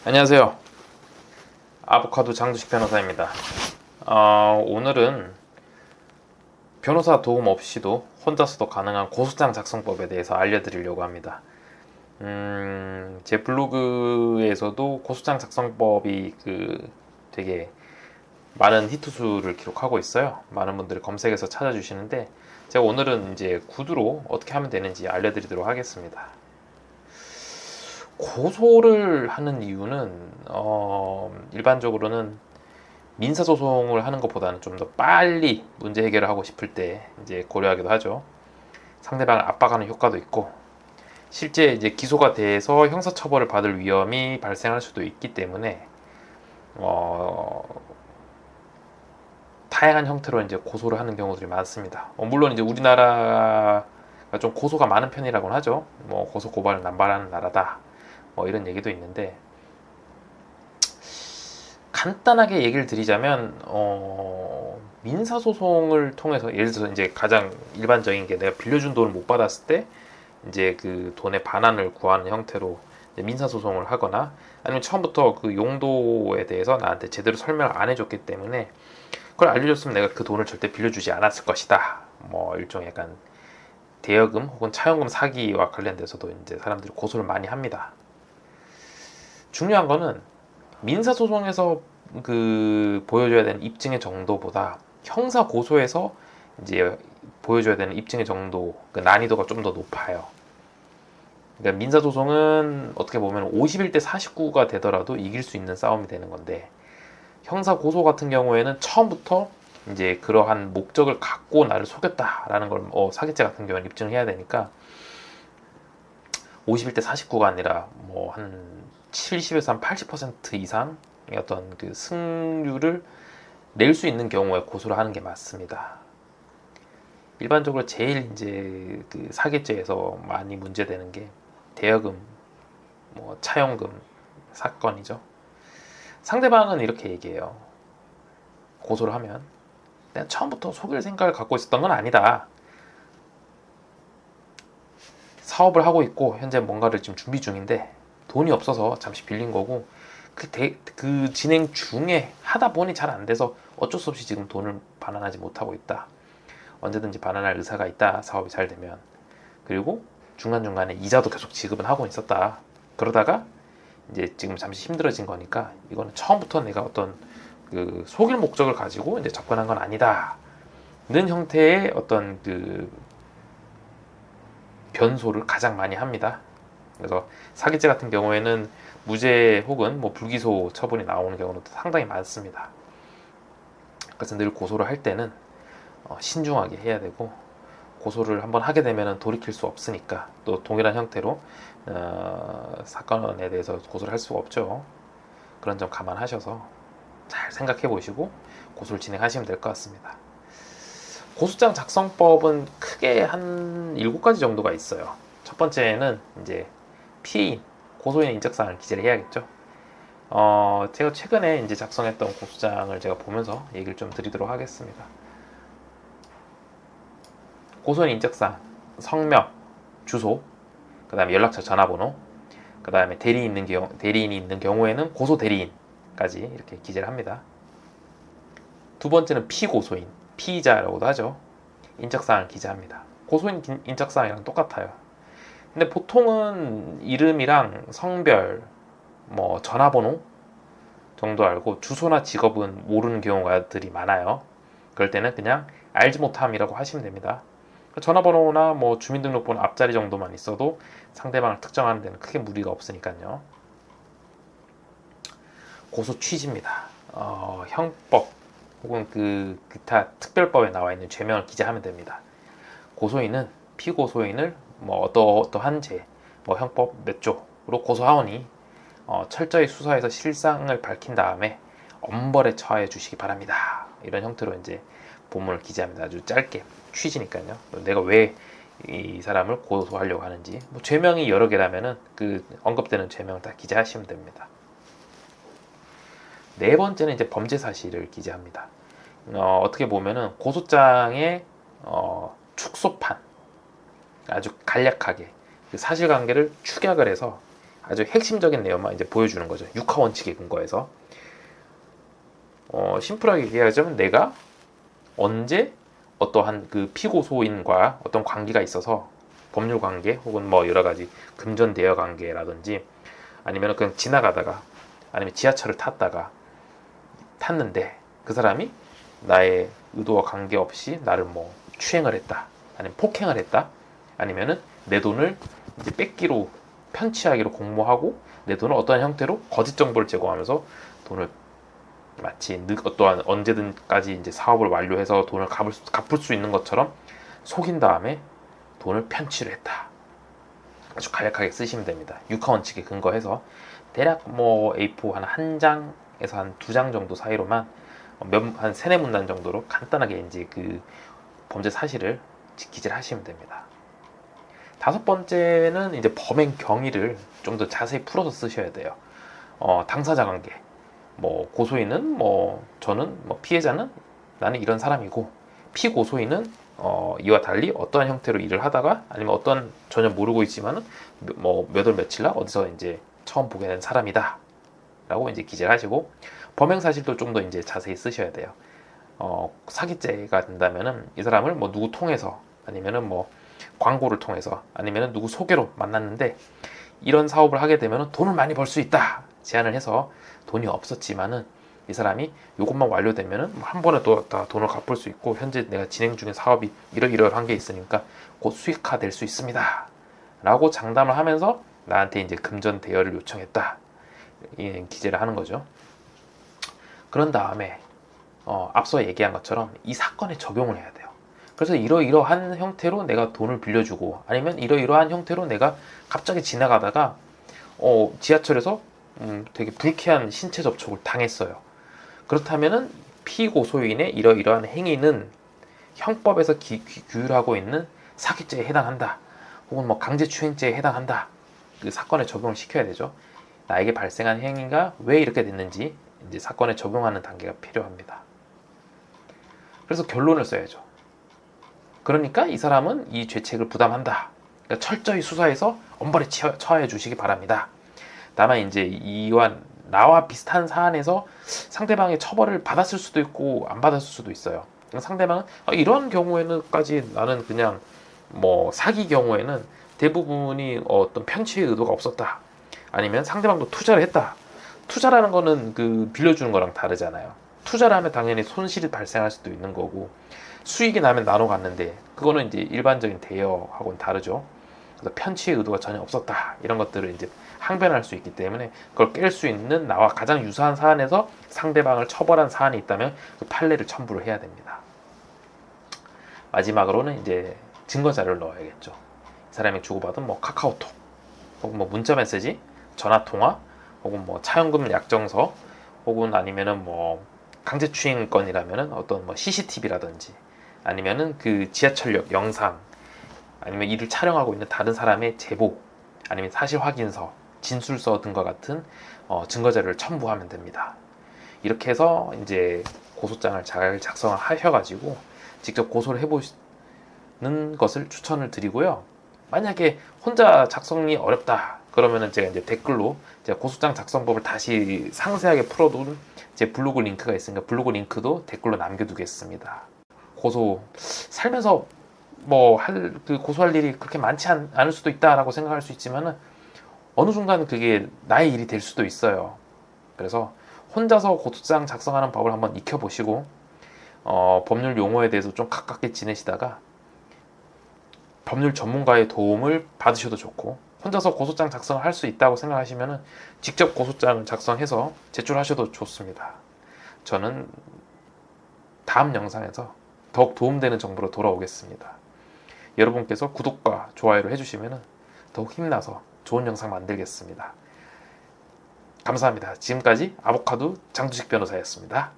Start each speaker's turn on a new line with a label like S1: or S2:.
S1: 안녕하세요. 아보카도 장두식 변호사입니다. 오늘은 변호사 도움 없이도 혼자서도 가능한 고소장 작성법에 대해서 알려드리려고 합니다. 제 블로그에서도 고소장 작성법이 되게 많은 히트수를 기록하고 있어요. 많은 분들이 검색해서 찾아주시는데 제가 오늘은 이제 구두로 어떻게 하면 되는지 알려드리도록 하겠습니다. 고소를 하는 이유는 일반적으로는 민사소송을 하는 것보다는 좀 더 빨리 문제 해결을 하고 싶을 때 이제 고려하기도 하죠. 상대방을 압박하는 효과도 있고 실제 이제 기소가 돼서 형사처벌을 받을 위험이 발생할 수도 있기 때문에 어, 다양한 형태로 이제 고소를 하는 경우들이 많습니다. 물론 이제 우리나라가 좀 고소가 많은 편이라고는 하죠. 뭐 고소 고발을 남발하는 나라다. 뭐 이런 얘기도 있는데 간단하게 얘기를 드리자면 민사소송을 통해서 예를 들어서 이제 가장 일반적인 게 내가 빌려준 돈을 못 받았을 때 이제 그 돈의 반환을 구하는 형태로 민사소송을 하거나 아니면 처음부터 그 용도에 대해서 나한테 제대로 설명을 안 해줬기 때문에 그걸 알려줬으면 내가 그 돈을 절대 빌려주지 않았을 것이다. 뭐 일종의 약간 대여금 혹은 차용금 사기와 관련돼서도 이제 사람들이 고소를 많이 합니다. 중요한 거는 민사소송에서 보여줘야 되는 입증의 정도보다 형사 고소에서 이제 보여줘야 되는 입증의 정도, 그 난이도가 좀 더 높아요. 그러니까 민사소송은 어떻게 보면 51대 49가 되더라도 이길 수 있는 싸움이 되는 건데 형사 고소 같은 경우에는 처음부터 이제 그러한 목적을 갖고 나를 속였다라는 걸 사기죄 같은 경우는 입증을 해야 되니까 51대 49가 아니라 뭐 한 70에서 한 80% 이상의 어떤 그 승률을 낼 수 있는 경우에 고소를 하는 게 맞습니다. 일반적으로 제일 이제 그 사기죄에서 많이 문제되는 게 대여금, 뭐 차용금 사건이죠. 상대방은 이렇게 얘기해요. 고소를 하면 내가 처음부터 속일 생각을 갖고 있었던 건 아니다. 사업을 하고 있고 현재 뭔가를 지금 준비 중인데 돈이 없어서 잠시 빌린 거고 그 진행 중에 하다 보니 잘 안 돼서 어쩔 수 없이 지금 돈을 반환하지 못하고 있다. 언제든지 반환할 의사가 있다. 사업이 잘 되면. 그리고 중간중간에 이자도 계속 지급은 하고 있었다. 그러다가 이제 지금 잠시 힘들어진 거니까 이거는 처음부터 내가 어떤 그 속일 목적을 가지고 이제 접근한 건 아니다. 는 형태의 어떤 그 변소를 가장 많이 합니다. 그래서 사기죄 같은 경우에는 무죄 혹은 뭐 불기소 처분이 나오는 경우도 상당히 많습니다. 그래서 늘 고소를 할 때는 신중하게 해야 되고 고소를 한번 하게 되면 돌이킬 수 없으니까 또 동일한 형태로 사건에 대해서 고소를 할 수가 없죠. 그런 점 감안하셔서 잘 생각해 보시고 고소를 진행하시면 될 것 같습니다. 고소장 작성법은 크게 한 7가지 정도가 있어요. 첫 번째는 이제 피해인, 고소인 인적사항을 기재를 해야겠죠. 제가 최근에 이제 작성했던 고소장을 제가 보면서 얘기를 좀 드리도록 하겠습니다. 고소인 인적사항, 성명, 주소, 그 다음에 연락처, 전화번호, 그 다음에 대리인이 있는 경우에는 고소 대리인까지 이렇게 기재를 합니다. 두 번째는 피고소인, 피의자라고도 하죠. 인적사항을 기재합니다. 고소인 인적사항이랑 똑같아요. 근데 보통은 이름이랑 성별, 뭐 전화번호 정도 알고 주소나 직업은 모르는 경우가들이 많아요. 그럴 때는 그냥 알지 못함이라고 하시면 됩니다. 전화번호나 뭐 주민등록번호 앞자리 정도만 있어도 상대방을 특정하는 데는 크게 무리가 없으니까요. 고소 취지입니다. 형법 혹은 기타 특별법에 나와 있는 죄명을 기재하면 됩니다. 고소인은 피고소인을 뭐 어떠한 죄, 뭐 형법 몇 조로 고소하오니 철저히 수사해서 실상을 밝힌 다음에 엄벌에 처하여 주시기 바랍니다. 이런 형태로 이제 본문을 기재합니다. 아주 짧게 취지니까요. 내가 왜 이 사람을 고소하려고 하는지, 뭐 죄명이 여러 개라면은 그 언급되는 죄명을 다 기재하시면 됩니다. 네 번째는 이제 범죄 사실을 기재합니다. 어떻게 보면은 고소장의 축소판, 아주 간략하게 그 사실관계를 축약을 해서 아주 핵심적인 내용만 이제 보여주는 거죠. 육하 원칙에 근거해서. 심플하게 얘기하자면 내가 언제 어떠한 그 피고소인과 어떤 관계가 있어서 법률 관계 혹은 뭐 여러 가지 금전 대여 관계라든지 아니면 그냥 지나가다가 아니면 지하철을 탔는데 그 사람이 나의 의도와 관계없이 나를 뭐 추행을 했다 아니면 폭행을 했다 아니면은 내 돈을 이제 뺏기로 편취하기로 공모하고 내 돈을 어떠한 형태로 거짓 정보를 제공하면서 돈을 마치 어떠한 언제든까지 이제 사업을 완료해서 돈을 갚을 수 있는 것처럼 속인 다음에 돈을 편취를 했다. 아주 간략하게 쓰시면 됩니다. 육하 원칙에 근거해서 대략 뭐 A4 한 장에서 한 2장 정도 사이로만 한 3-4문단 정도로 간단하게 이제 그 범죄 사실을 기재를 하시면 됩니다. 5번째는 이제 범행 경위를 좀 더 자세히 풀어서 쓰셔야 돼요. 당사자 관계. 뭐 고소인은 뭐 저는 뭐 피해자는 나는 이런 사람이고 피고소인은 이와 달리 어떠한 형태로 일을 하다가 아니면 어떤 전혀 모르고 있지만은 뭐 몇 월 며칠 날 어디서 이제 처음 보게 된 사람이다 라고 이제 기재를 하시고 범행 사실도 좀 더 이제 자세히 쓰셔야 돼요. 사기죄가 된다면은 이 사람을 뭐 누구 통해서 아니면은 뭐 광고를 통해서 아니면은 누구 소개로 만났는데 이런 사업을 하게 되면은 돈을 많이 벌 수 있다 제안을 해서 돈이 없었지만은 이 사람이 이것만 완료되면은 한 번에 또 다 돈을 갚을 수 있고 현재 내가 진행 중인 사업이 이러이러한 게 있으니까 곧 수익화 될 수 있습니다 라고 장담을 하면서 나한테 이제 금전 대여를 요청했다 이 기재를 하는 거죠. 그런 다음에 앞서 얘기한 것처럼 이 사건에 적용을 해야 돼요. 그래서 이러이러한 형태로 내가 돈을 빌려주고 아니면 이러이러한 형태로 내가 갑자기 지나가다가 지하철에서 되게 불쾌한 신체 접촉을 당했어요. 그렇다면은 피고소인의 이러이러한 행위는 형법에서 규율하고 있는 사기죄에 해당한다. 혹은 뭐 강제추행죄에 해당한다. 그 사건에 적용을 시켜야 되죠. 나에게 발생한 행위가 왜 이렇게 됐는지 이제 사건에 적용하는 단계가 필요합니다. 그래서 결론을 써야죠. 그러니까 이 사람은 이 죄책을 부담한다. 그러니까 철저히 수사해서 엄벌에 처하해 주시기 바랍니다. 다만 이제 이와 나와 비슷한 사안에서 상대방의 처벌을 받았을 수도 있고 안 받았을 수도 있어요. 상대방은 이런 경우에는까지 나는 그냥 뭐 사기 경우에는 대부분이 어떤 편취의 의도가 없었다. 아니면 상대방도 투자를 했다. 투자라는 거는 그 빌려주는 거랑 다르잖아요. 투자를 하면 당연히 손실이 발생할 수도 있는 거고 수익이 나면 나눠 갔는데 그거는 이제 일반적인 대여하고는 다르죠. 그래서 편취의 의도가 전혀 없었다. 이런 것들을 이제 항변할 수 있기 때문에 그걸 깰 수 있는 나와 가장 유사한 사안에서 상대방을 처벌한 사안이 있다면 그 판례를 첨부를 해야 됩니다. 마지막으로는 이제 증거 자료를 넣어야겠죠. 이 사람이 주고받은 뭐 카카오톡, 혹은 뭐 문자 메시지, 전화 통화, 혹은 뭐 차용금 약정서, 혹은 아니면은 뭐 강제추행 건이라면은 어떤 뭐 CCTV라든지 아니면은 그 지하철역 영상, 아니면 이를 촬영하고 있는 다른 사람의 제보, 아니면 사실 확인서, 진술서 등과 같은 증거 자료를 첨부하면 됩니다. 이렇게 해서 이제 고소장을 잘 작성하셔가지고 직접 고소를 해보는 것을 추천을 드리고요. 만약에 혼자 작성이 어렵다 그러면은 제가 이제 댓글로 제가 고소장 작성법을 다시 상세하게 풀어둔 제 블로그 링크가 있으니까 블로그 링크도 댓글로 남겨두겠습니다. 고소 살면서 뭐 고소할 일이 그렇게 많지 않을 수도 있다라고 생각할 수 있지만은 어느 순간 그게 나의 일이 될 수도 있어요. 그래서 혼자서 고소장 작성하는 법을 한번 익혀보시고 법률 용어에 대해서 좀 가깝게 지내시다가 법률 전문가의 도움을 받으셔도 좋고 혼자서 고소장 작성을 할 수 있다고 생각하시면은 직접 고소장을 작성해서 제출하셔도 좋습니다. 저는 다음 영상에서 더욱 도움되는 정보로 돌아오겠습니다. 여러분께서 구독과 좋아요를 해주시면 더욱 힘나서 좋은 영상 만들겠습니다. 감사합니다. 지금까지 아보카도 장두식 변호사였습니다.